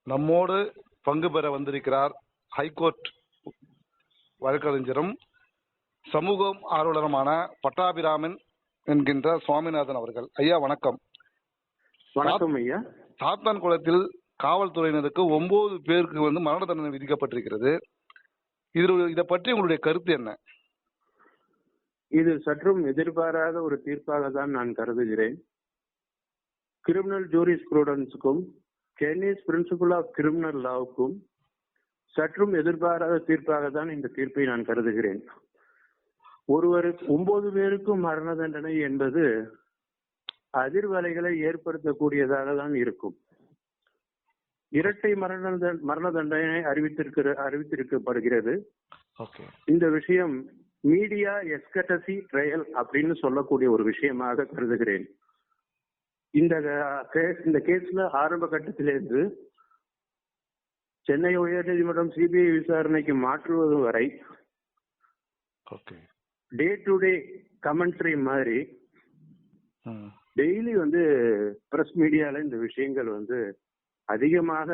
நம்மோடு பங்கு பெற வந்திருக்கிறார் ஹைகோர்ட் வழக்கறிஞரும் சமூக ஆர்வலருமான பட்டாபிராமன் என்கின்ற சுவாமிநாதன் அவர்கள். ஐயா வணக்கம். வணக்கம் ஐயா. சாத்தான்குளத்தில் காவல்துறையினருக்கு 9 பேருக்கு மரண தண்டனை விதிக்கப்பட்டிருக்கிறது. இதை பற்றி உங்களுடைய கருத்து என்ன? இது சற்றும் எதிர்பாராத ஒரு தீர்ப்பாக தான் நான் கருதுகிறேன். கிரிமினல் ஜூரிஸ்ப்ரூடன்ஸுக்கும் கென்னீஸ் பிரின்சிபல் ஆஃப் கிரிமினல் லாவுக்கும் சற்றும் எதிர்பாராத தீர்ப்பாக தான் இந்த தீர்ப்பை நான் கருதுகிறேன். ஒருவருக்கு 9 பேருக்கும் மரண தண்டனை என்பது அதிர்வலைகளை ஏற்படுத்தக்கூடியதாக தான் இருக்கும். இரட்டை மரண தண்டனை அறிவித்திருக்கப்படுகிறது. இந்த விஷயம் மீடியா எஸ்கட்டசி ட்ரையல் அப்படின்னு சொல்லக்கூடிய ஒரு விஷயமாக கருதுகிறேன். இந்த கேஸ்ல ஆரம்ப கட்டத்திலிருந்து சென்னை உயர்நீதிமன்றம் சிபிஐ விசாரணைக்கு மாற்றுவது வரை டே டு டே கமெண்ட்ரி மாதிரி டெய்லி பிரஸ் மீடியால இந்த விஷயங்கள் அதிகமாக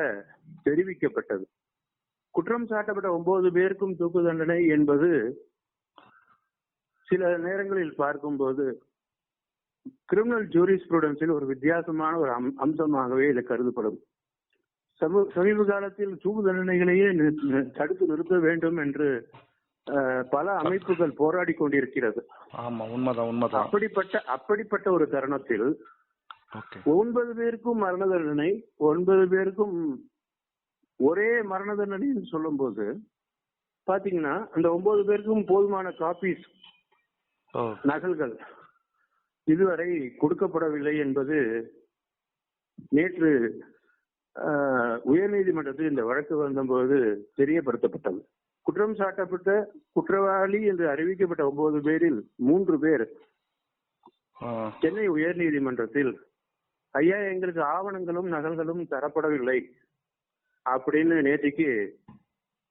தெரிவிக்கப்பட்டது. குற்றம் சாட்டப்பட்ட 9 பேருக்கும் தூக்கு தண்டனை என்பது சில நேரங்களில் பார்க்கும்போது கிரிமினல் ஜூரிஸ்ப்ரூடன்ஸில் ஒரு வித்தியாசமான ஒரு அம்சமாகவே இது கருதப்படும். சமீப காலத்தில் தூக்கு தண்டனைகளையே தடுத்து நிறுத்த வேண்டும் என்று பல அமைப்புகள் போராடி கொண்டிருக்கிறது. அப்படிப்பட்ட ஒரு தருணத்தில் 9 பேருக்கும் மரண தண்டனை, 9 பேருக்கும் ஒரே மரண தண்டனைன்னு சொல்லும் போது பாத்தீங்கன்னா அந்த 9 பேருக்கும் போதுமான காப்பீஸ் நகல்கள் இதுவரை கொடுக்கப்படவில்லை என்பது நேற்று உயர்நீதிமன்றத்தில் இந்த வழக்கு வந்தபோது தெரியப்படுத்தப்பட்டது. குற்றம் சாட்டப்பட்ட குற்றவாளி என்று அறிவிக்கப்பட்ட 9 பேரில் 3 பேர் சென்னை உயர்நீதிமன்றத்தில் ஐயா எங்களுக்கு ஆவணங்களும் நகல்களும் தரப்படவில்லை அப்படின்னு நேற்றுக்கு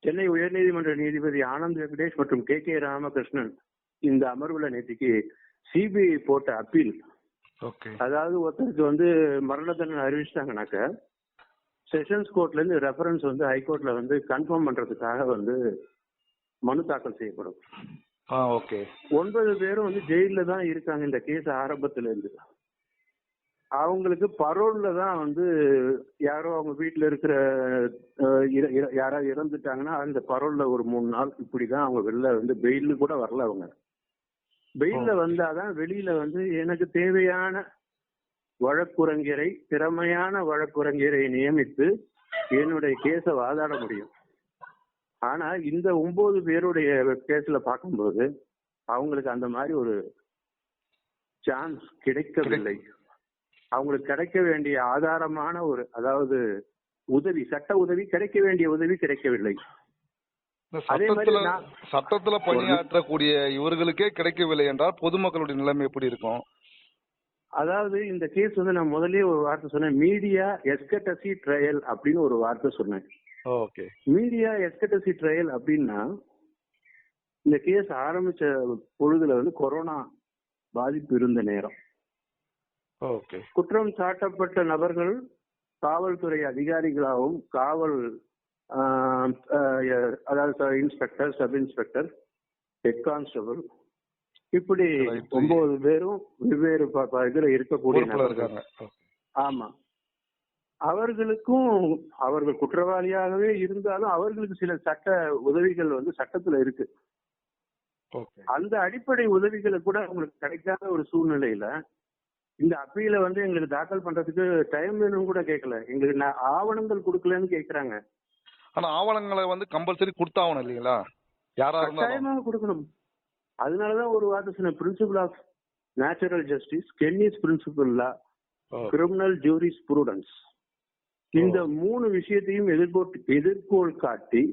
சென்னை உயர்நீதிமன்ற நீதிபதி ஆனந்த் வெங்கடேஷ் மற்றும் கே ராமகிருஷ்ணன் இந்த அமர்வுல நேற்றுக்கு சிபிஐ போட்ட அப்பீல், அதாவது ஒருத்தருக்கு மரண தண்டனை அறிவிச்சிட்டாங்கனாக்க செஷன்ஸ் கோர்ட்ல இருந்து ரெஃபரன்ஸ் ஹைகோர்ட்ல கன்ஃபார்ம் பண்றதுக்காக மனு தாக்கல் செய்யப்படும். 9 பேரும் ஜெயில தான் இருக்காங்க. இந்த கேஸ் ஆரம்பத்துல இருந்து அவங்களுக்கு பரோல்ல தான் யாரோ அவங்க வீட்டுல இருக்கிற யாராவது இறந்துட்டாங்கன்னா அந்த பரோல்ல ஒரு 3 நாள் இப்படிதான் அவங்க வெளில பெயிலு கூட வரல. அவங்க பெயில்ல வந்தாதான் வெளியில எனக்கு தேவையான வழக்குரைஞரை, திறமையான வழக்குரைஞரை நியமித்து என்னுடைய கேஸ வாதாட முடியும். ஆனா இந்த 9 பேருடைய கேஸ்ல பார்க்கும்போது அவங்களுக்கு அந்த மாதிரி ஒரு சான்ஸ் கிடைக்கவில்லை. அவங்களுக்கு கிடைக்க வேண்டிய ஆதாரமான அதாவது உதவி, சட்ட உதவி கிடைக்க வேண்டிய உதவி கிடைக்கவில்லை. சட்டத்துல பணியாற்றக்கூடிய இவர்களுக்கே கிடைக்கவில்லை என்றால் பொதுமக்களுடைய நிலைமை எப்படி இருக்கும்? அதாவது இந்த கேஸ் நான் முதலே ஒரு வார்த்தை சொன்னேன், மீடியா எஸ்கட்டசி ட்ரையல் அப்படின்னு ஒரு வார்த்தை சொன்னேன். மீடியா எஸ்கட்டசி ட்ரையல் அப்படின்னா இந்த கேஸ் ஆரம்பிச்ச பொழுதுல கொரோனா பாதிப்பு இருந்த நேரம். குற்றம் சாட்டப்பட்ட நபர்கள் காவல்துறை அதிகாரிகளாகவும் அதாவது inspector, sub inspector, head constable இப்படி 9 பேரும் வெவ்வேறு இதுல இருக்கக்கூடிய நபர்கள். ஆமா, அவர்களுக்கும் அவர்கள் குற்றவாளியாகவே இருந்தாலும் அவர்களுக்கு சில சட்ட உதவிகள் சட்டத்துல இருக்கு. அந்த அடிப்படை உதவிகளை கூட அவங்களுக்கு கிடைக்காத ஒரு சூழ்நிலையில இந்த அப்பீல எங்களுக்கு தாக்கல் பண்றதுக்கு டைம் வேணும் கூட கேட்கல. எங்களுக்கு ஆவணங்கள் கொடுக்கலன்னு கேக்குறாங்க. ஆனா ஆவணங்களை கம்பல்சரி கொடுத்தாகணும் இல்லைங்களா? கட்டாயமாக கொடுக்கணும். அதனாலதான் ஒரு வார்த்தை சொன்ன, principle of natural justice, Kenny's principle law, criminal jurisprudence, இந்த 3 விஷயத்தையும் எதிர்கோள் காட்டி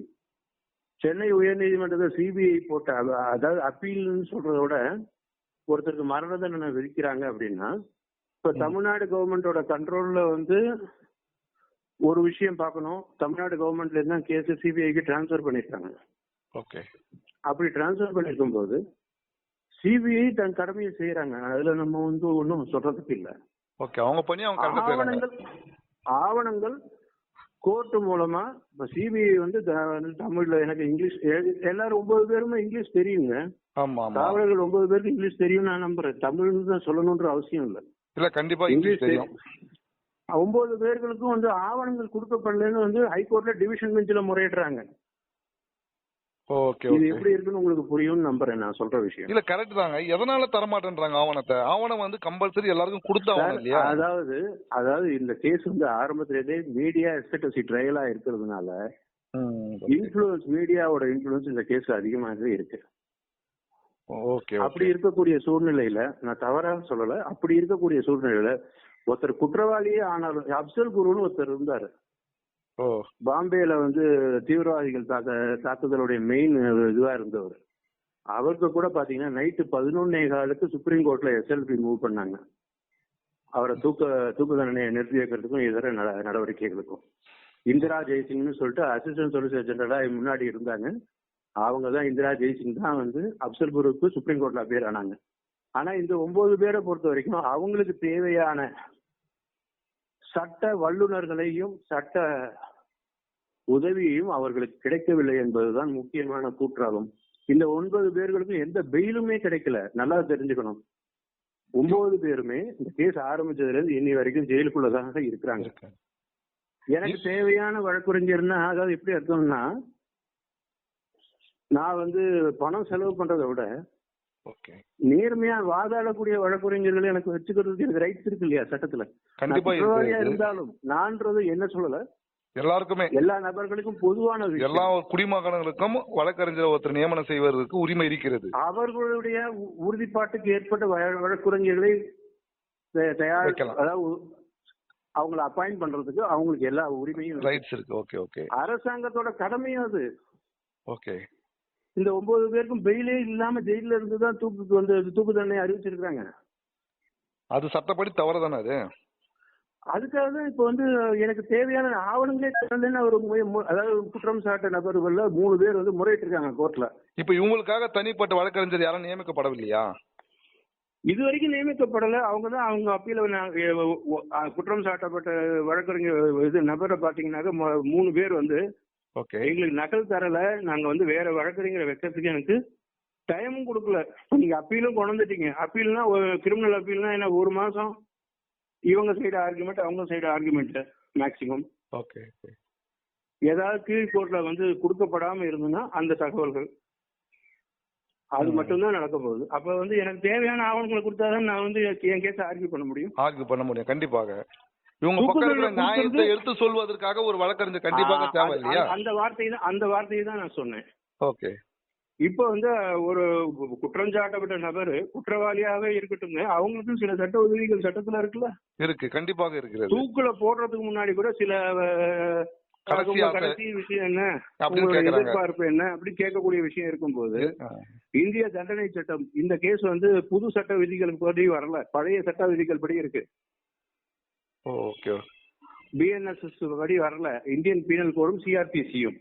சென்னை உயர்நீதிமன்றத்தில் சிபிஐ போட்ட, அதாவது அப்பீல்னு சொல்றத விட ஒருத்தருக்கு மரண தண்டனை விதிக்கிறாங்க அப்படின்னா இப்ப தமிழ்நாடு கவர்மெண்டோட கண்ட்ரோல்ல ஒரு விஷயம் பார்க்கணும். தமிழ்நாடு கவர்மெண்ட்ல இருந்தா கேஸ் சிபிஐக்கு டிரான்ஸ்பர் பண்ணிருக்காங்க. அப்படி டிரான்ஸ்பர் பண்ணிருக்கும் போது சிபிஐ தன் கடமையை செய்யறாங்க. அதுல நம்ம ஒன்னும் சொல்றதுக்கு இல்ல. ஆவணங்கள் ஆவணங்கள் கோர்ட் மூலமா இப்ப சிபிஐ வந்து தமிழ்ல எனக்கு இங்கிலீஷ் எல்லாரும் 9 பேருமே இங்கிலீஷ் தெரியுங்க. ஆமா ஆமா. காவலர்கள் 9 பேருக்கு இங்கிலீஷ் தெரியும் நான் நம்புறேன். தமிழ்னு தான் சொல்லணும்ன்ற அவசியம் இல்ல. இல்ல கண்டிப்பா இங்கிலீஷ் தெரியும். 9 பேர்களுக்கும் வந்து ஆவணங்கள் கொடுக்கப்படலன்னு வந்து ஹைகோர்ட்ல டிவிஷன் பெஞ்சில முறையிடுறாங்க. ஓகே இது எப்படி இருக்குன்னு உங்களுக்கு புரியும்னு நம்புறேன் நான் சொல்ற விஷயம். இல்ல கரெக்ட் தாங்க. எதனால தர மாட்டேன்றாங்க ஆவணத்தை? ஆவணம் வந்து கம்பல்சரி எல்லாருக்கும் கொடுத்தாவணும் இல்லையா? அதாவது இந்த கேஸ் வந்து ஆரம்பத்திலேயே மீடியா எஸ்எஸ்சி ட்ரையலா இருக்கிறதுனால இன்ஃப்ளூயன்ஸ், மீடியாவோட இன்ஃப்ளூயன்ஸ் இந்த கேஸ் அதிகமாகவே இருக்கு. ஓகே. அப்படி இருக்கக்கூடிய சூழ்நிலையில நான் தவறாக சொல்லல, அப்படி இருக்கக்கூடிய சூழ்நிலையில ஒருத்தர் குற்றவாளியே ஆனாலும், அப்சல் குருன்னு ஒருத்தர் இருந்தாரு பாம்பேல வந்து தீவிரவாதிகள் தாக்குதலுடைய மெயின் இதுவா இருந்தவர். அவருக்கு கூட பாத்தீங்கன்னா நைட்டு 11:15 சுப்ரீம் கோர்ட்ல எஸ்எல்பி மூவ் பண்ணாங்க. அவரை தூக்கு தண்டனையை நிறுத்தி வைக்கிறதுக்கும் இதர நடவடிக்கைகளுக்கும். இந்திரா ஜெய்சிங்னு சொல்லிட்டு அசிஸ்டன்ட் சொலிசிட்டர் ஜெனரலா முன்னாடி இருந்தாங்க. அவங்க தான் இந்திரா ஜெய்சிங் தான் வந்து அப்சல் குருக்கு சுப்ரீம் கோர்ட்ல அப்பியர் ஆனாங்க. ஆனா இந்த 9 பேரை பொறுத்த வரைக்கும் அவங்களுக்கு தேவையான சட்ட வல்லுநர்களையும் சட்ட உதவியையும் அவர்களுக்கு கிடைக்கவில்லை என்பதுதான் முக்கியமான கூற்றாகும். இந்த 9 பேர்களுக்கும் எந்த பெயிலுமே கிடைக்கல. நல்லா தெரிஞ்சுக்கணும். 9 பேருமே இந்த கேஸ் ஆரம்பிச்சதுல இருந்து இன்னி வரைக்கும் ஜெயிலுக்குள்ளதாக இருக்கிறாங்க. எனக்கு தேவையான வழக்குரைஞர்னா அதாவது எப்படி அர்த்தம்னா, நான் வந்து பணம் செலவு பண்றதை விட நேர்மையா வாதாடக்கூடிய வழக்குரைஞர்கள் எனக்கு வச்சுக்கிறதுக்கு எனக்கு ரைட்ஸ் இருக்கு இல்லையா சட்டத்துல. குற்றவாளியா இருந்தாலும் நான்றது என்ன சொல்லல, எல்லாருக்குமே, எல்லா நபர்களுக்கும் பொதுவான எல்லா குடிமகன்களுக்கும் வழக்கறிஞர் ஒருத்தர் நியமனம் செய்வதற்கு உரிமை இருக்கிறது. அவர்களுடைய உறுதிப்பாட்டுக்கு ஏற்பட்ட வழக்குரைஞர்களை தயார், அதாவது அவங்களை அப்பாயிண்ட் பண்றதுக்கு அவங்களுக்கு எல்லா உரிமையும் ரைட்ஸ் இருக்கு. Okay okay. அரசாங்கத்தோட கடமையும் அது. ஓகே. இந்த 9 பேருக்கும் பெயிலே இல்லாம ஜெயில இருந்துதான் தூக்கு தண்டனை அறிவிச்சிருக்காங்க. அது சட்டப்படி தவறு தானே அது? அதுக்காக தான் இப்ப வந்து எனக்கு தேவையான ஆவணங்களே தரலன்னு ஒரு அதாவது குற்றம் சாட்ட நபர்கள்ல 3 பேர் வந்து முறையிட்டு இருக்காங்க கோர்ட்ல. இப்ப இவங்களுக்காக தனிப்பட்ட வழக்கறிஞர் யாரும் நியமிக்கப்படவில்லையா? இது வரைக்கும் நியமிக்கப்படல. அவங்கதான் அவங்க அப்பீல குற்றம் சாட்டப்பட்ட வழக்கறிஞர் இது நபரை பாத்தீங்கன்னாக்க 3 பேர் வந்து எங்களுக்கு நகல் தரல, நாங்க வந்து வேற வழக்கறிஞரை வைக்கிறதுக்கு எனக்கு டைமும் கொடுக்கல. நீங்க அப்பீலும் கொண்டு வந்துட்டீங்க. அப்பீல்னா கிரிமினல் அப்பீல்னா என்ன, 1 மாசம் இவங்க சைடு ஆர்குமெண்ட் அவங்க சைடு ஆர்குமெண்ட் மேக்சிமம். ஓகே. ஏதாவது கீழ் கோர்ட்ல வந்து கொடுக்கப்படாம இருந்ததுன்னா அந்த தகவல்கள் அது மட்டும்தான் நடக்க போகுது. அப்ப வந்து எனக்கு தேவையான ஆவணங்களை கொடுத்தாதான் நான் வந்து என் கேஸை ஆர்கியூ பண்ண முடியும். கண்டிப்பாக. இவங்க பக்கத்துல நியாயத்தை எடுத்து சொல்வதற்காக ஒரு வழக்கறிஞர் கண்டிப்பாக தேவை இல்லையா? அந்த வார்த்தையை தான் நான் சொன்னேன். ஓகே. இப்ப வந்து ஒரு குற்றம் சாட்டப்பட்ட நபர் குற்றவாளியாவே இருக்கட்டுங்க, அவங்களுக்கும் சில சட்ட உதவிகள் சட்டத்துல இருக்குல்ல. இருக்கு, கண்டிப்பாக இருக்கிறது. தூக்குல போடுறதுக்கு முன்னாடி கூட சில கடைசி விஷயம் என்ன, எதிர்பார்ப்பு என்ன அப்படி கேட்கக்கூடிய விஷயம் இருக்கும்போது இந்திய தண்டனை சட்டம் இந்த கேஸ் வந்து புது சட்ட விதிகளுக்கு படி வரல, பழைய சட்ட விதிகள் படி இருக்கு. ஓகே. பிஎன்எஸ்எஸ் படி வரல, இந்தியன் பீனல் கோடும் சிஆர்பிசியும்.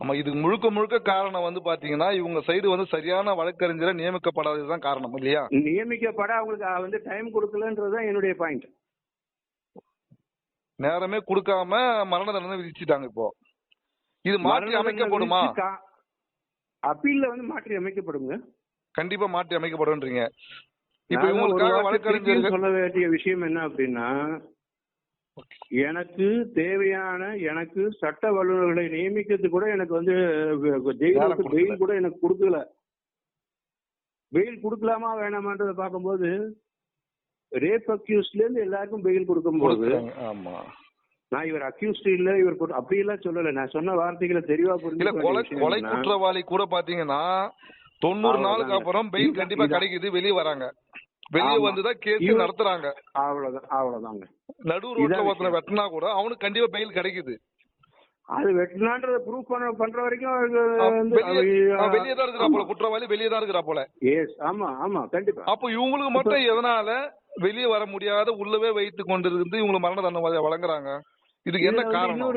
ஆமா, இது முழுக்க காரணம் வந்து பாத்தீங்கன்னா இவங்க சைடு வந்து சரியான வழக்கறிஞரை நியமிக்கப்படாததுதான் காரணம் இல்லையா? நியமிக்கப்பட அவங்களுக்கு வந்து டைம் கொடுக்கலன்றதுதான் என்னுடைய பாயிண்ட். நேரமே கொடுக்காம மரண தண்டனை விதிச்சுட்டாங்க. இப்போ இது மாற்றி அமைக்கப்படுமா? அப்பீல்ல வந்து மாற்றி அமைக்கப்படுங்க. கண்டிப்பா மாற்றி அமைக்கப்படும்ன்றீங்க. இப்ப இவங்களுக்காக வழக்கறிஞர்கள் சொல்ல வேண்டிய விஷயம் என்ன அப்படின்னா, எனக்கு தேவையான எனக்கு சட்ட வல்லுநர்களை நியமிக்கிறது கூட எனக்கு வந்து ஜெயிலுக்கு பெயில் கூட எனக்கு கொடுக்கல. பெயில் கொடுக்கலாமா வேணாமான்றத பார்க்கும்போது ரேப் அக்யூஸ்ட்ல இருந்து எல்லாருக்கும் பெயில் கொடுக்கும்போது நான் இவர் அக்யூஸ்ட் இல்ல இவர் அப்படி எல்லாம் சொல்லல. நான் சொன்ன வார்த்தைகளை தெளிவா புரிஞ்சு, கொலை குற்றவாளி கூட பாத்தீங்கன்னா 90 நாளுக்கு அப்புறம் பெயில் கண்டிப்பா கிடைக்குது, வெளியே வராங்க. வெளியே வந்துதான் கேஸ் நடத்துறாங்க. அவ்வளவுதாங்க. நடு ரோட்ல ஒருத்தனை வெட்டினா கூட அவனுக்கு கண்டிப்பா பெயில் கிடைக்குது. அது வெட்டினான்றத ப்ரூஃப் பண்ற வரைக்கும் வெளியே தான் இருக்கிறாப்போல, குற்றவாளி வெளியே தான் இருக்கிறாப்போல. ஆமா கண்டிப்பா. அப்ப இவங்களுக்கு மட்டும் எதனால வெளியே வர முடியாத உள்ளவே வைத்து கொண்டிருந்து இவங்களுக்கு மரண தண்டனை வழங்குறாங்க? இதுக்கு என்ன காரணம்?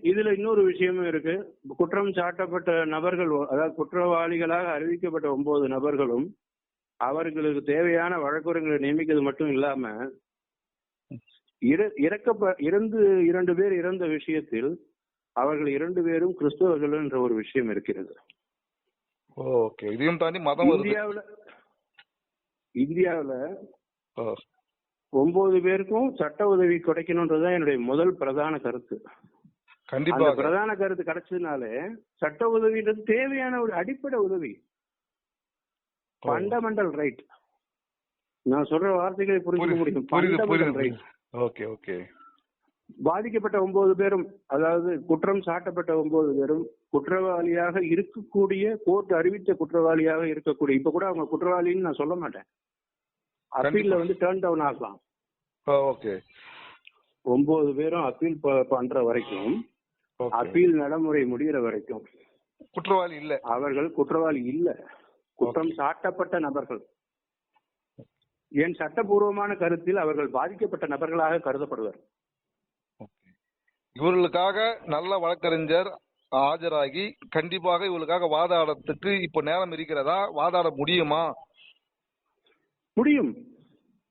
இதுல இன்னொரு விஷயமும் இருக்கு. குற்றம் சாட்டப்பட்ட நபர்கள், அதாவது குற்றவாளிகளாக அறிவிக்கப்பட்ட 9 நபர்களும் அவர்களுக்கு தேவையான வழக்குரைஞர்களை நியமிக்கிறது மட்டும் இல்லாம இறந்து 2 பேர் இறந்த விஷயத்தில் அவர்கள் 2 பேரும் கிறிஸ்தவர்கள் என்ற ஒரு விஷயம் இருக்கிறது. ஓகே, இதையும் தாண்டி மதம் வருது. இந்தியாவுல 9 பேருக்கும் சட்ட உதவி கிடைக்கணும்ன்றதுதான் என்னுடைய முதல் பிரதான கருத்து. கண்டிப்பா பிரதான கருத்து கிடைச்சதுனாலே சட்ட உதவின்றது தேவையான ஒரு அடிப்படை உதவி, ஃபண்டமெண்டல் ரைட். நான் சொல்ற வார்த்தைகளை புரிஞ்சுக்க முடியும். Fundamental right. Okay okay. பாதிக்கப்பட்ட 9 பேரும், அதாவது குற்றம் சாட்டப்பட்ட 9 பேரும் குற்றவாளியாக இருக்கக்கூடிய, கோர்ட் அறிவித்த குற்றவாளியாக இருக்கக்கூடிய, இப்ப கூட அவங்க குற்றவாளின்னு நான் சொல்ல மாட்டேன், அப்பீல்ல வந்து டர்ன் டவுன் ஆகலாம். ஓகே. 9 பேரும் அப்பீல் பண்ற வரைக்கும், அப்பீல் நடைமுறை முடிகிற வரைக்கும் குற்றவாளி இல்ல, அவர்கள் குற்றவாளி இல்ல, குற்றம் சாட்டப்பட்ட நபர்கள். என் சட்டபூர்வமான கருத்தில் அவர்கள் பாதிக்கப்பட்ட நபர்களாக கருதப்படுவார். இவர்களுக்காக நல்ல வழக்கறிஞர் ஆஜராகி கண்டிப்பாக இவர்களுக்காக வாதாடத்துக்கு இப்ப நேரம் இருக்கிறதா? வாதாட முடியுமா? முடியும்,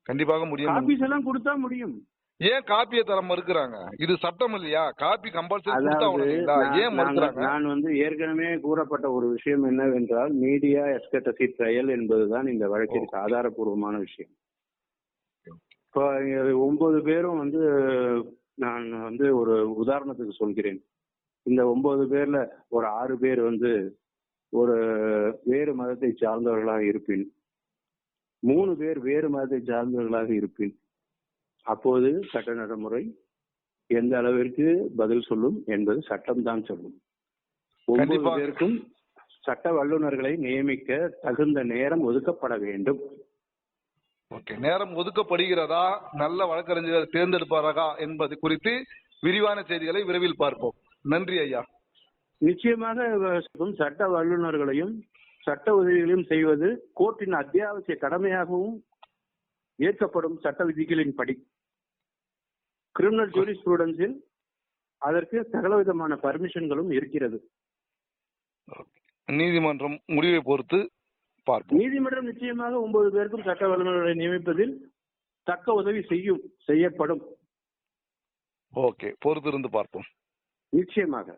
கண்டிப்பாக முடியும். காப்பீஸ் எல்லாம் கொடுத்தா முடியும். ஏன் காப்பியை தர மறுக்கிறாங்க? இது சட்டம் இல்லையா? காப்பி கம்பல்சரி ஏன் மறுக்கிறாங்க? நான் வந்து ஏற்கனவே கூறப்பட்ட ஒரு விஷயம் என்னவென்றால், மீடியா எஸ்கட்டசி ட்ரையல் என்பதுதான் இந்த வழக்கிற்கு ஆதாரபூர்வமான விஷயம். இப்போ 9 பேரும் வந்து, நான் வந்து ஒரு உதாரணத்துக்கு சொல்கிறேன், இந்த 9 பேர்ல ஒரு 6 பேர் வந்து ஒரு வேறு மதத்தை சார்ந்தவர்களாக இருப்பின், 3 பேர் வேறு மதத்தை சார்ந்தவர்களாக இருப்பின், அப்போது சட்ட நடைமுறை எந்த அளவிற்கு பதில் சொல்லும் என்பது சட்டம் தான் சொல்லும். 9 பேருக்கும் சட்ட வல்லுநர்களை நியமிக்க தகுந்த நேரம் ஒதுக்கப்பட வேண்டும். நேரம் ஒதுக்கப்படுகிறதா? நல்ல வழக்கறிஞர் தேர்ந்தெடுப்பாரா என்பது குறித்து விரிவான செய்திகளை விரைவில் பார்ப்போம். நன்றி ஐயா. நிச்சயமாக சட்ட வல்லுநர்களையும் சட்ட உதவிகளையும் செய்வது கோர்ட்டின் அத்தியாவசிய கடமையாகவும் ஏற்கப்படும் சட்ட விதிகளின் படி. கிரிமினல் ஜூரிஸ்ப்ரூடன்ஸில் அதற்கு சகலவிதமான பர்மிஷன்களும் இருக்கிறது. நீதிமன்றம் முடிவை பொறுத்து பார்ப்போம். நீதிமன்றம் நிச்சயமாக 9 பேருக்கும் சட்ட வல்லுநர்களை நியமிப்பதில் தக்க உதவி செய்யப்படும். ஓகே, பொறுத்திருந்து பார்ப்போம். நிச்சயமாக.